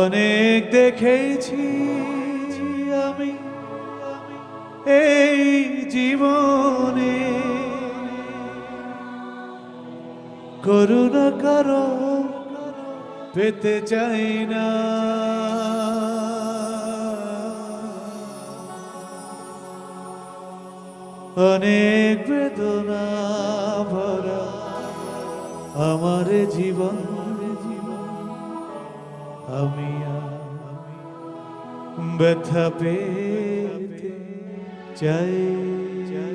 অনেক দেখেছি আমি এই জীবনে, করুণা কারো পেতে চাই না। অনেক বেদনা ভরা আমার জীবন, আমি ব্যথা পেতে চাই না।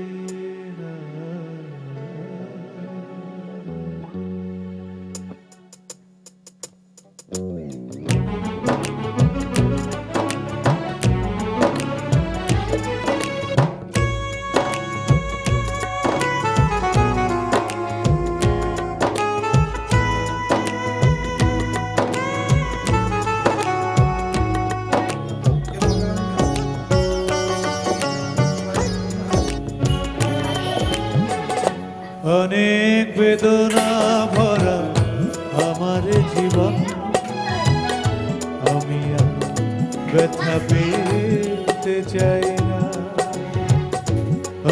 অনেক বেদনা ভরা আমার জীবন, আমি ব্যথা পেতে চাই না।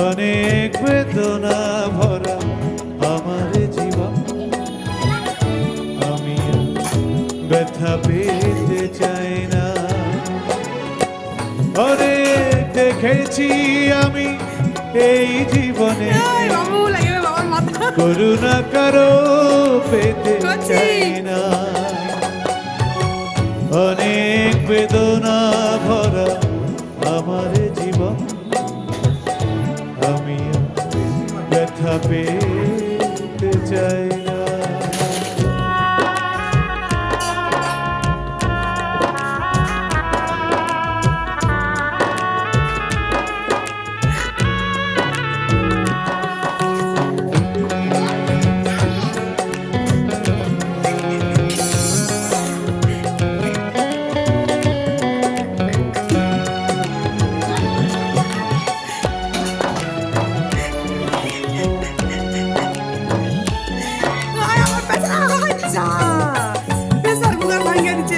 অনেক বেদনা ভরা আমার জীবন, আমি ব্যথা পেতে চাই না। অনেক দেখেছি আমি এই জীবনে, করুণা কারো পেতে চাই না। অনেক বেদনা ভরা আমার জীবন, আমি ব্যথা পেতে চাই না।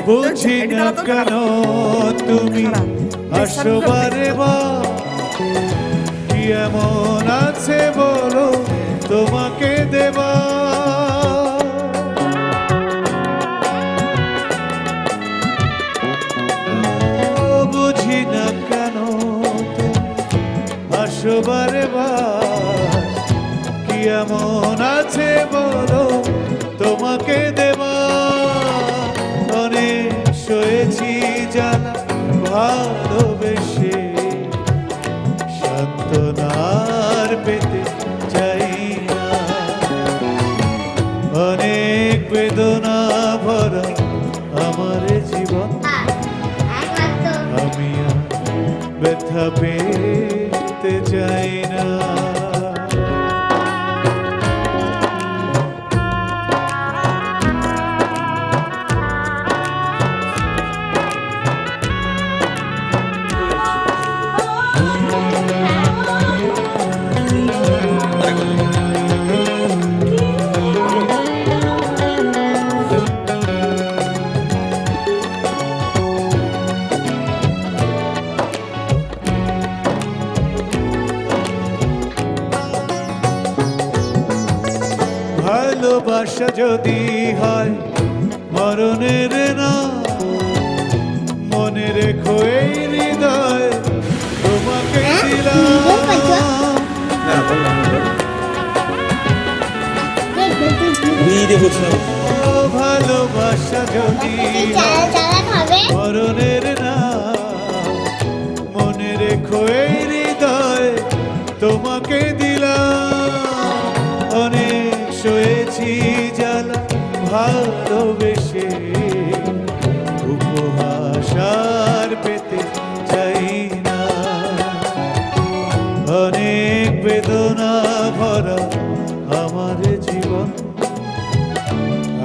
বুঝি না কেন তুমি আসো বারে বার, কি এমন আছে বলো তোমাকে দেবা। বুঝি না কেন তুমি আসো বারে বার, কি এমন আছে বলো তোমাকে দেবা। অনেক সয়েছি জানা ভালোবেসে, সান্ত্বনার পেতে চাই না। অনেক বেদনা ভরা আমার জীবন, আমি ব্যথা পেতে চাই না। ভালোবাসা যদি হয় মরণের না, মনে রেখো এই হৃদয় তোমাকে দিলাম। ভালোবাসা যদি মরণের না, মনে রেখো এই হৃদয় তোমাকে দিলাম। ভালোবেসে উপহাস আর পেতে চাই না। অনেক বেদনা ভরা আমার জীবন,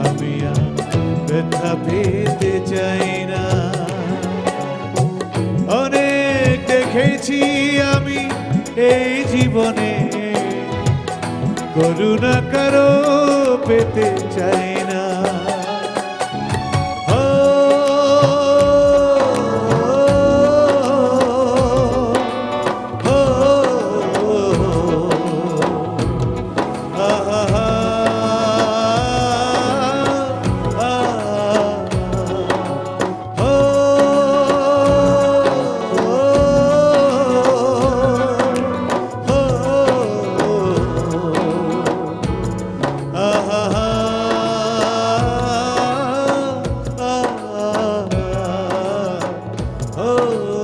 আমি আর ব্যথা পেতে চাই না। অনেক দেখেছি আমি এই জীবনে, করুণা কারো পেতে চাই না। ও, ও, আহা, oh